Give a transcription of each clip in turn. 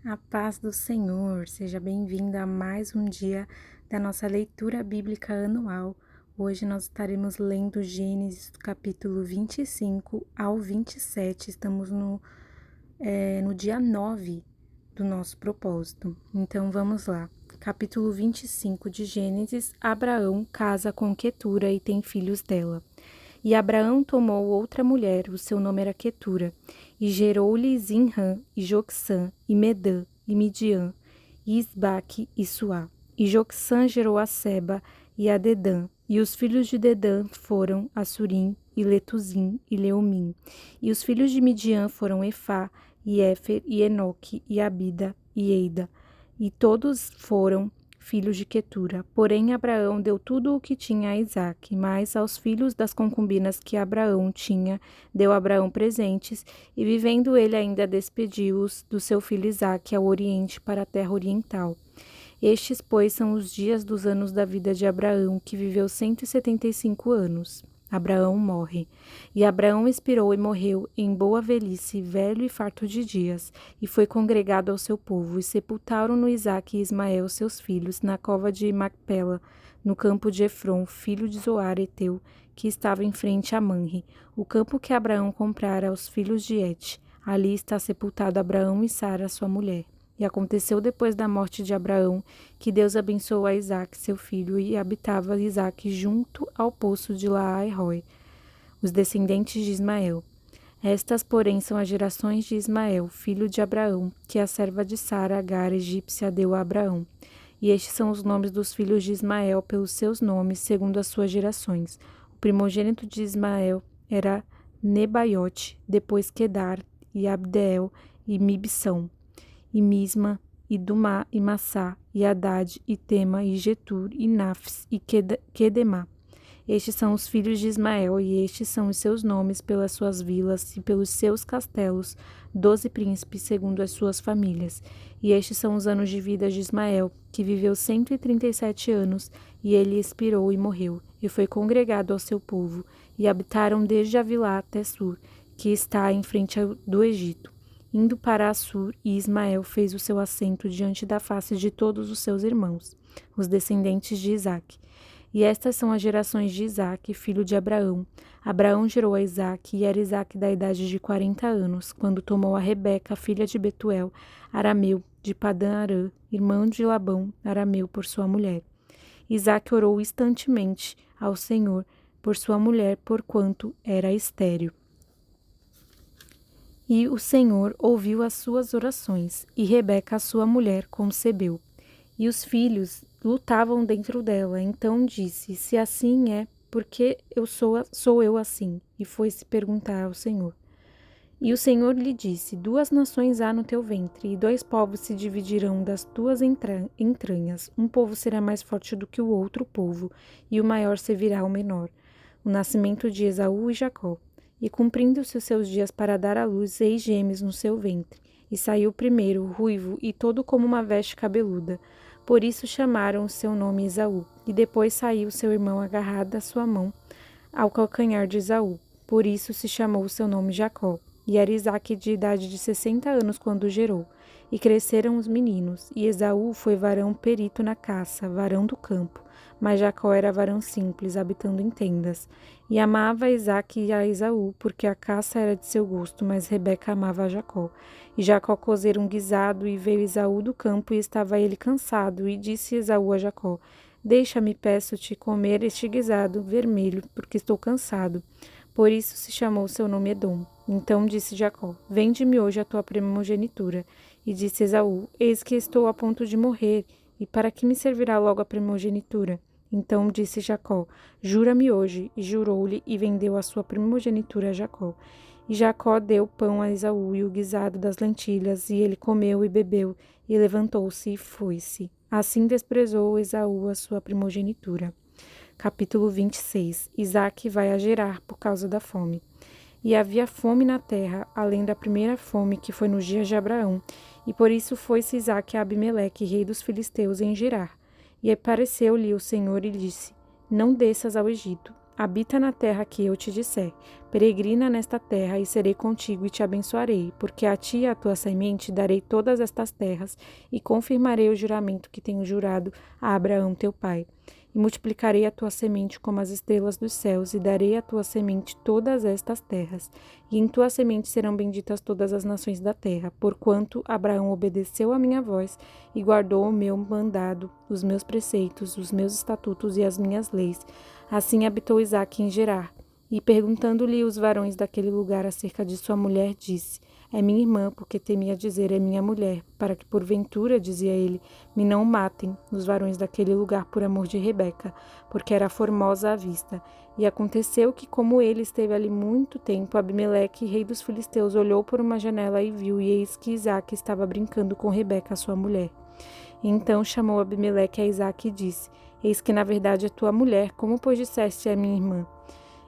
A paz do Senhor, seja bem-vindo a mais um dia da nossa leitura bíblica anual. Hoje nós estaremos lendo Gênesis do capítulo 25 ao 27, estamos no dia 9 do nosso propósito. Então vamos lá. Capítulo 25 de Gênesis: Abraão casa com Quetura e tem filhos dela. E Abraão tomou outra mulher, o seu nome era Quetura, e gerou-lhe Zinrã, e Jocsã, e Medã, e Midian, e Isbaque, e Suá. E Jocsã gerou a Seba e a Dedã, e os filhos de Dedã foram Assurim, e Letuzim, e Leumim. E os filhos de Midian foram Efá, e Éfer, e Enoque, e Abida, e Eida. E todos foram filhos de Quetura. Porém, Abraão deu tudo o que tinha a Isaque, mas aos filhos das concubinas que Abraão tinha, deu Abraão presentes, e vivendo ele ainda despediu-os do seu filho Isaque ao oriente para a terra oriental. Estes, pois, são os dias dos anos da vida de Abraão, que viveu 175 anos. Abraão morre. E Abraão expirou e morreu em boa velhice, velho e farto de dias, e foi congregado ao seu povo, e sepultaram-no Isaque e Ismael, seus filhos, na cova de Macpela, no campo de Efron, filho de Zoar Eteu, que estava em frente a Manre, o campo que Abraão comprara aos filhos de Et. Ali está sepultado Abraão e Sara, sua mulher. E aconteceu depois da morte de Abraão, que Deus abençoou a Isaque, seu filho, e habitava Isaque junto ao poço de Laai-Roi, os descendentes de Ismael. Estas, porém, são as gerações de Ismael, filho de Abraão, que a serva de Sara, Agar, egípcia, deu a Abraão. E estes são os nomes dos filhos de Ismael, pelos seus nomes, segundo as suas gerações. O primogênito de Ismael era Nebaiote, depois Quedar, e Abdeel, e Mibsão, e Misma, e Dumá, e Massá, e Haddad, e Tema, e Getur, e Nafs, e Quedemá. Estes são os filhos de Ismael, e estes são os seus nomes pelas suas vilas e pelos seus castelos, 12 príncipes segundo as suas famílias. E estes são os anos de vida de Ismael, que viveu 137 anos, e ele expirou e morreu, e foi congregado ao seu povo, e habitaram desde Avilá até Sur, que está em frente do Egito, indo para Assur, e Ismael fez o seu assento diante da face de todos os seus irmãos, os descendentes de Isaque. E estas são as gerações de Isaque, filho de Abraão. Abraão gerou a Isaque, e era Isaque da idade de 40 anos, quando tomou a Rebeca, filha de Betuel, arameu, de Padã-Arã, irmão de Labão, arameu, por sua mulher. Isaque orou instantemente ao Senhor por sua mulher, porquanto era estéril. E o Senhor ouviu as suas orações, e Rebeca, sua mulher, concebeu. E os filhos lutavam dentro dela. Então disse: se assim é, porque sou eu assim? E foi-se perguntar ao Senhor. E o Senhor lhe disse: 2 nações há no teu ventre, e 2 povos se dividirão das tuas entranhas. Um povo será mais forte do que o outro povo, e o maior servirá ao menor. O nascimento de Esaú e Jacó. E cumprindo-se os seus dias para dar à luz, eis gêmeos no seu ventre. E saiu primeiro, ruivo, e todo como uma veste cabeluda. Por isso chamaram o seu nome Esaú. E depois saiu seu irmão agarrado à sua mão, ao calcanhar de Esaú. Por isso se chamou o seu nome Jacó. E era Isaque de idade de 60 anos quando o gerou. E cresceram os meninos. E Esaú foi varão perito na caça, varão do campo. Mas Jacó era varão simples, habitando em tendas. E amava Isaque a Esaú, porque a caça era de seu gosto, mas Rebeca amava a Jacó. E Jacó cozera um guisado, e veio Esaú do campo, e estava ele cansado. E disse Esaú a Jacó: deixa-me, peço-te, comer este guisado vermelho, porque estou cansado. Por isso se chamou seu nome Edom. Então disse Jacó: vende-me hoje a tua primogenitura. E disse Esaú: eis que estou a ponto de morrer, e para que me servirá logo a primogenitura? Então disse Jacó: jura-me hoje. E jurou-lhe, e vendeu a sua primogenitura a Jacó. E Jacó deu pão a Esaú e o guisado das lentilhas, e ele comeu e bebeu, e levantou-se e foi-se. Assim desprezou Esaú a sua primogenitura. Capítulo 26. Isaque vai a Gerar por causa da fome. E havia fome na terra, além da primeira fome que foi nos dias de Abraão, e por isso foi-se Isaque a Abimeleque, rei dos filisteus, em Gerar. E apareceu-lhe o Senhor e disse: não desças ao Egito, habita na terra que eu te disser. Peregrina nesta terra e serei contigo e te abençoarei, porque a ti e à tua semente darei todas estas terras e confirmarei o juramento que tenho jurado a Abraão teu pai. E multiplicarei a tua semente como as estrelas dos céus, e darei à tua semente todas estas terras. E em tua semente serão benditas todas as nações da terra, porquanto Abraão obedeceu à minha voz e guardou o meu mandado, os meus preceitos, os meus estatutos e as minhas leis. Assim habitou Isaque em Gerar. E perguntando-lhe os varões daquele lugar acerca de sua mulher, disse: É minha irmã, porque temia dizer é minha mulher, para que porventura, dizia ele, me não matem os varões daquele lugar por amor de Rebeca, porque era formosa à vista. E aconteceu que, como ele esteve ali muito tempo, Abimeleque, rei dos filisteus, olhou por uma janela e viu, e eis que Isaque estava brincando com Rebeca, sua mulher. Então chamou Abimeleque a Isaque e disse: Eis que na verdade é tua mulher, como pois disseste é minha irmã?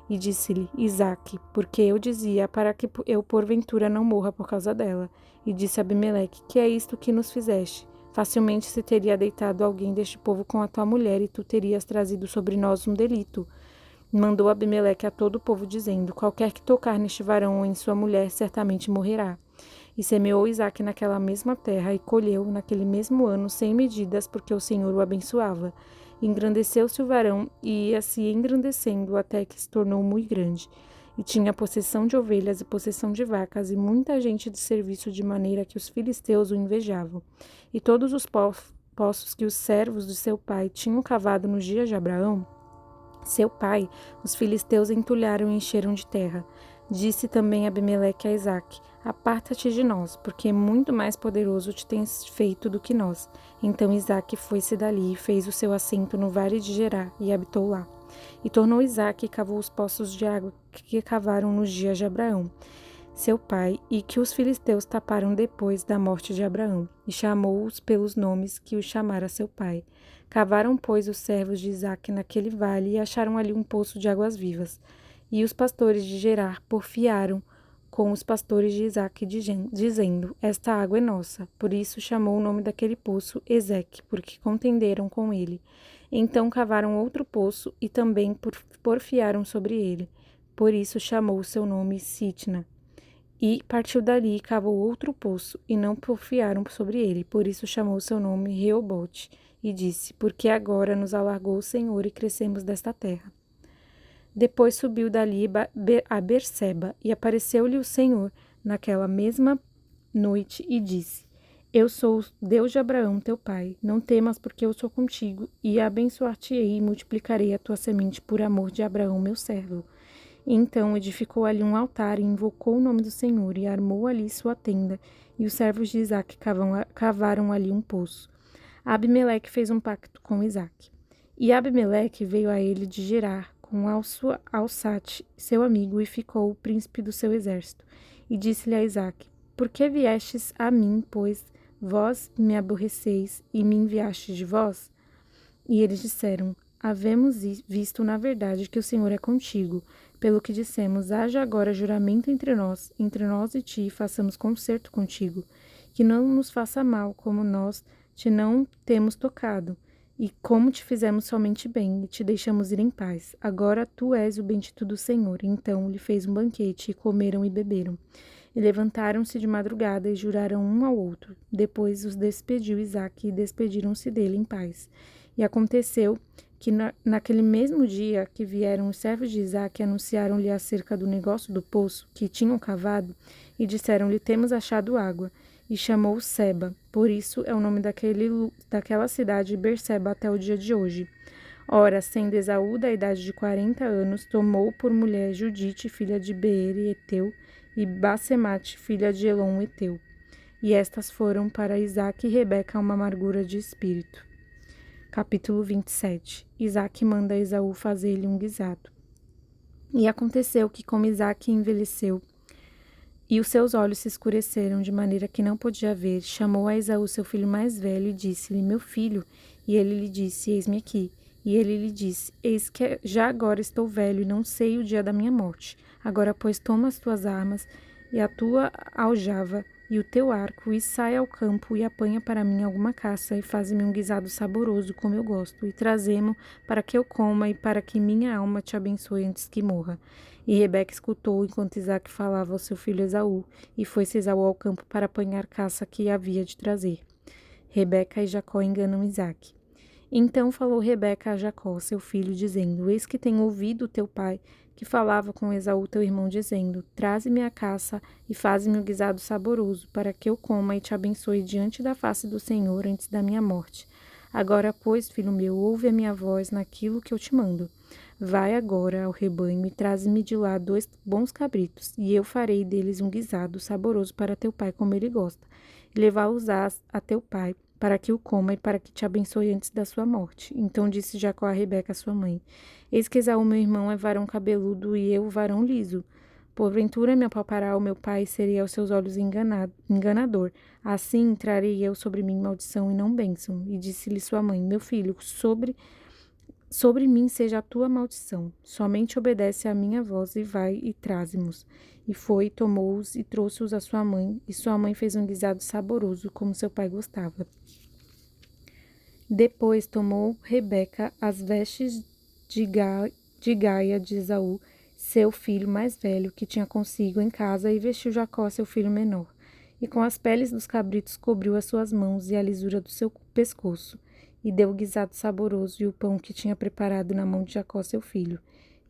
E disse-lhe Isaque, porque eu dizia, para que eu porventura não morra por causa dela. E disse Abimeleque: Que é isto que nos fizeste? Facilmente se teria deitado alguém deste povo com a tua mulher, e tu terias trazido sobre nós um delito. Mandou Abimeleque a todo o povo, dizendo: Qualquer que tocar neste varão ou em sua mulher, certamente morrerá. E semeou Isaque naquela mesma terra, e colheu, naquele mesmo ano, 100 medidas, porque o Senhor o abençoava. Engrandeceu-se o varão, e ia se engrandecendo até que se tornou muito grande. E tinha possessão de ovelhas e possessão de vacas, e muita gente de serviço, de maneira que os filisteus o invejavam. E todos os poços que os servos de seu pai tinham cavado nos dias de Abraão, seu pai, os filisteus entulharam e encheram de terra. Disse também Abimeleque a Isaque: Aparta-te de nós, porque muito mais poderoso te tens feito do que nós. Então Isaque foi-se dali e fez o seu assento no vale de Gerar e habitou lá. E tornou Isaque e cavou os poços de água que cavaram nos dias de Abraão, seu pai, e que os filisteus taparam depois da morte de Abraão, e chamou-os pelos nomes que os chamara seu pai. Cavaram, pois, os servos de Isaque naquele vale e acharam ali um poço de águas vivas. E os pastores de Gerar porfiaram com os pastores de Isaque, dizendo: Esta água é nossa. Por isso chamou o nome daquele poço Ezeque, porque contenderam com ele. Então cavaram outro poço e também porfiaram sobre ele. Por isso chamou o seu nome Sitna. E partiu dali e cavou outro poço, e não porfiaram sobre ele. Por isso chamou seu nome Reobote, e disse: Porque agora nos alargou o Senhor e crescemos desta terra. Depois subiu dali a Berseba, e apareceu-lhe o Senhor naquela mesma noite, e disse: Eu sou o Deus de Abraão, teu pai. Não temas, porque eu sou contigo, e abençoar-te-ei e multiplicarei a tua semente por amor de Abraão, meu servo. Então edificou ali um altar e invocou o nome do Senhor e armou ali sua tenda, e os servos de Isaque cavaram ali um poço. Abimeleque fez um pacto com Isaque. E Abimeleque veio a ele de Gerar com Alçate, seu amigo, e ficou o príncipe do seu exército. E disse-lhe a Isaque: Por que viestes a mim, pois vós me aborreceis e me enviastes de vós? E eles disseram: Havemos visto na verdade que o Senhor é contigo, pelo que dissemos: haja agora juramento entre nós e ti, e façamos concerto contigo, que não nos faça mal, como nós te não temos tocado, e como te fizemos somente bem, e te deixamos ir em paz. Agora tu és o bendito do Senhor. Então lhe fez um banquete, e comeram e beberam. E levantaram-se de madrugada e juraram um ao outro. Depois os despediu Isaque, e despediram-se dele em paz. E aconteceu que naquele mesmo dia que vieram os servos de Isaque, anunciaram-lhe acerca do negócio do poço que tinham cavado, e disseram-lhe: Temos achado água. E chamou Seba. Por isso é o nome daquela cidade Berseba até o dia de hoje. Ora, sendo Esaú da idade de 40 anos, tomou por mulher Judite, filha de Beeri, Eteu, e Basemate, filha de Elon, Eteu. E estas foram para Isaque e Rebeca uma amargura de espírito. Capítulo 27. Isaque manda Esaú fazer-lhe um guisado. E aconteceu que, como Isaque envelheceu, e os seus olhos se escureceram de maneira que não podia ver, chamou a Esaú seu filho mais velho e disse-lhe: Meu filho. E ele lhe disse: Eis-me aqui. E ele lhe disse: Eis que já agora estou velho e não sei o dia da minha morte. Agora, pois, toma as tuas armas e a tua aljava, e o teu arco, e sai ao campo e apanha para mim alguma caça, e faze-me um guisado saboroso, como eu gosto, e trazemo para que eu coma e para que minha alma te abençoe antes que morra. E Rebeca escutou enquanto Isaque falava ao seu filho Esaú, e foi-se Esaú ao campo para apanhar caça que havia de trazer. Rebeca e Jacó enganam Isaque. Então falou Rebeca a Jacó, seu filho, dizendo: Eis que tenho ouvido teu pai, que falava com Esaú teu irmão, dizendo: Traze-me a caça e faze-me o guisado saboroso, para que eu coma e te abençoe diante da face do Senhor antes da minha morte. Agora, pois, filho meu, ouve a minha voz naquilo que eu te mando. Vai agora ao rebanho e traze-me de lá 2 bons cabritos, e eu farei deles um guisado saboroso para teu pai, como ele gosta. E levá-los-ás a teu pai, para que o coma e para que te abençoe antes da sua morte. Então disse Jacó a Rebeca, sua mãe: Eis que Esaú, meu irmão, é varão cabeludo e eu varão liso. Porventura me apalpará o meu pai e serei aos seus olhos enganador. Assim trarei eu sobre mim maldição e não bênção. E disse-lhe sua mãe: Meu filho, sobre mim seja a tua maldição. Somente obedece à minha voz e vai e traze-mos. E foi, tomou-os e trouxe-os à sua mãe, e sua mãe fez um guisado saboroso, como seu pai gostava. Depois tomou Rebeca as vestes de Gaia de Esaú, seu filho mais velho, que tinha consigo em casa, e vestiu Jacó, seu filho menor. E com as peles dos cabritos cobriu as suas mãos e a lisura do seu pescoço. E deu o guisado saboroso e o pão que tinha preparado na mão de Jacó, seu filho.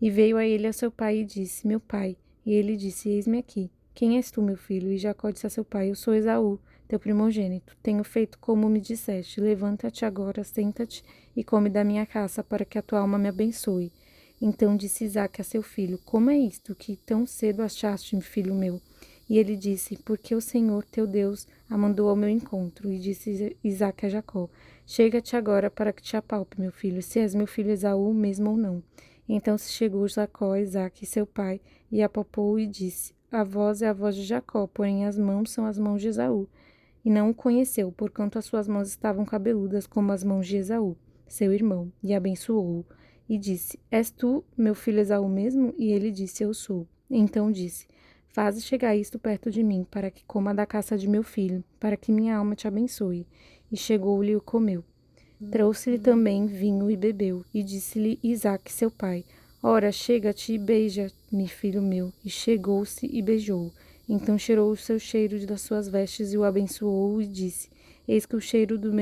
E veio a ele a seu pai e disse: Meu pai. E ele disse: Eis-me aqui. Quem és tu, meu filho? E Jacó disse a seu pai: Eu sou Esaú, teu primogênito. Tenho feito como me disseste. Levanta-te agora, senta-te e come da minha caça, para que a tua alma me abençoe. Então disse Isaque a seu filho: Como é isto que tão cedo achaste, filho meu? E ele disse: Porque o Senhor teu Deus a mandou ao meu encontro. E disse Isaque a Jacó: Chega-te agora para que te apalpe, meu filho, se és meu filho Esaú mesmo ou não. Então se chegou Jacó a Isaque, seu pai, e apalpou e disse: A voz é a voz de Jacó, porém as mãos são as mãos de Esaú. E não o conheceu, porquanto as suas mãos estavam cabeludas como as mãos de Esaú, seu irmão, e abençoou-o. E disse: És tu, meu filho Esaú mesmo? E ele disse: Eu sou. Então disse: Faze chegar isto perto de mim, para que coma da caça de meu filho, para que minha alma te abençoe. E chegou-lhe e o comeu. Trouxe-lhe também vinho e bebeu, e disse-lhe Isaque, seu pai: Ora, chega-te e beija-me, filho meu. E chegou-se e beijou-o. Então cheirou o seu cheiro das suas vestes e o abençoou e disse: Eis que o cheiro do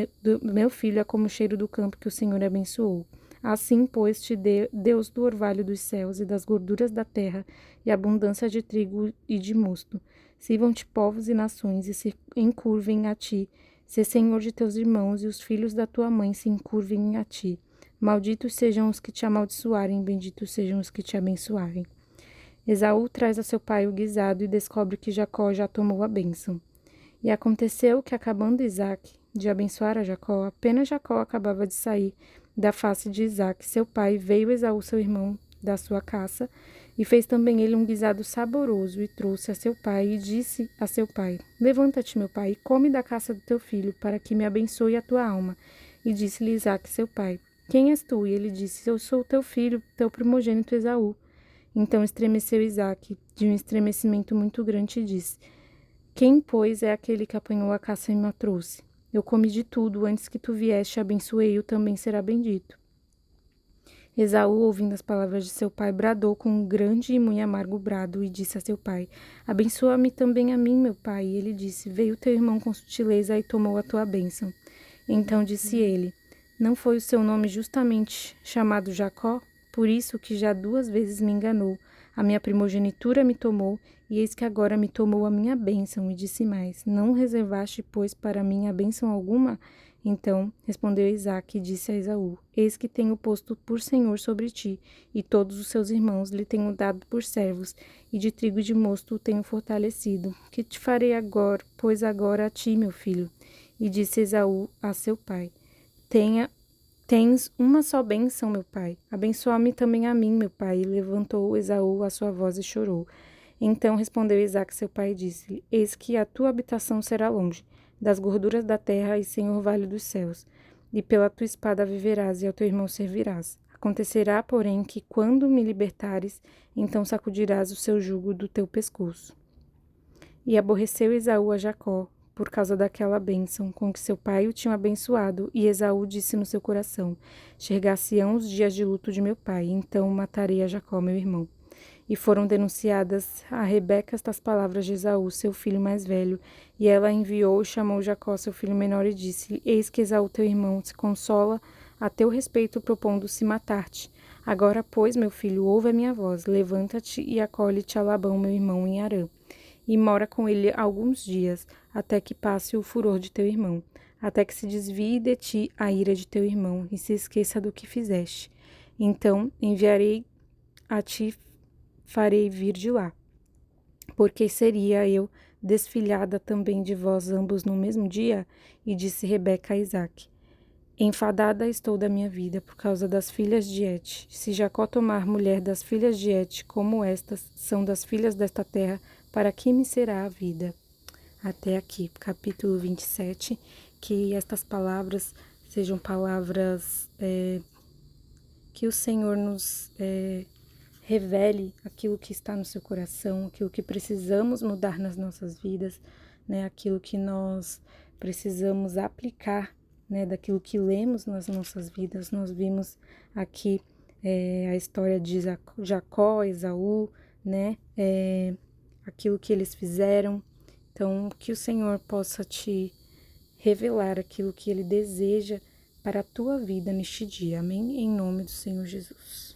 meu filho é como o cheiro do campo que o Senhor abençoou. Assim, pois, te dê Deus do orvalho dos céus e das gorduras da terra, e abundância de trigo e de mosto. Sirvam-te povos e nações, e se encurvem a ti. Sê senhor de teus irmãos, e os filhos da tua mãe se encurvem a ti. Malditos sejam os que te amaldiçoarem, benditos sejam os que te abençoarem. Esaú traz a seu pai o guisado e descobre que Jacó já tomou a bênção. E aconteceu que, acabando Isaque de abençoar a Jacó, apenas Jacó acabava de sair da face de Isaque, seu pai, veio Esaú, seu irmão, da sua caça, e fez também ele um guisado saboroso, e trouxe a seu pai, e disse a seu pai: Levanta-te, meu pai, e come da caça do teu filho, para que me abençoe a tua alma. E disse-lhe Isaque, seu pai: Quem és tu? E ele disse: Eu sou teu filho, teu primogênito Esaú. Então estremeceu Isaque, de um estremecimento muito grande, e disse: Quem, pois, é aquele que apanhou a caça e me a trouxe? Eu comi de tudo, antes que tu vieste, abençoei-o, também será bendito. Esaú, ouvindo as palavras de seu pai, bradou com um grande e muito amargo brado, e disse a seu pai: Abençoa-me também a mim, meu pai. E ele disse: Veio teu irmão com sutileza e tomou a tua bênção. Então disse ele: Não foi o seu nome justamente chamado Jacó? Por isso que já 2 vezes me enganou. A minha primogenitura me tomou, e eis que agora me tomou a minha bênção. E disse mais: Não reservaste, pois, para mim a bênção alguma? Então respondeu Isaque e disse a Esaú: Eis que tenho posto por senhor sobre ti, e todos os seus irmãos lhe tenho dado por servos, e de trigo e de mosto o tenho fortalecido. Que te farei agora, pois agora a ti, meu filho? E disse Esaú a seu pai: Tens uma só bênção, meu pai. Abençoa-me também a mim, meu pai. E levantou Esaú a sua voz e chorou. Então respondeu Isaque, seu pai, e disse-lhe: Eis que a tua habitação será longe das gorduras da terra e sem orvalho dos céus. E pela tua espada viverás e ao teu irmão servirás. Acontecerá, porém, que quando me libertares, então sacudirás o seu jugo do teu pescoço. E aborreceu Esaú a Jacó, por causa daquela bênção com que seu pai o tinha abençoado, e Esaú disse no seu coração: Chegar-se-ão os dias de luto de meu pai, então matarei a Jacó, meu irmão. E foram denunciadas a Rebeca estas palavras de Esaú, seu filho mais velho, e ela enviou e chamou Jacó, seu filho menor, e disse: Eis que Esaú, teu irmão, se consola a teu respeito, propondo-se matar-te. Agora, pois, meu filho, ouve a minha voz, levanta-te e acolhe-te a Labão, meu irmão, em Harã, e mora com ele alguns dias, até que passe o furor de teu irmão, até que se desvie de ti a ira de teu irmão, e se esqueça do que fizeste. Então enviarei a ti, farei vir de lá, porque seria eu desfilhada também de vós ambos no mesmo dia? E disse Rebeca a Isaque: Enfadada estou da minha vida por causa das filhas de Et. Se Jacó tomar mulher das filhas de Et, como estas são das filhas desta terra, para que me será a vida? Até aqui, capítulo 27, que estas palavras sejam palavras que o Senhor nos revele aquilo que está no seu coração, aquilo que precisamos mudar nas nossas vidas, né? Aquilo que nós precisamos aplicar, né? Daquilo que lemos nas nossas vidas. Nós vimos aqui a história de Jacó, Esaú, né? Aquilo que eles fizeram. Então, que o Senhor possa te revelar aquilo que Ele deseja para a tua vida neste dia. Amém? Em nome do Senhor Jesus.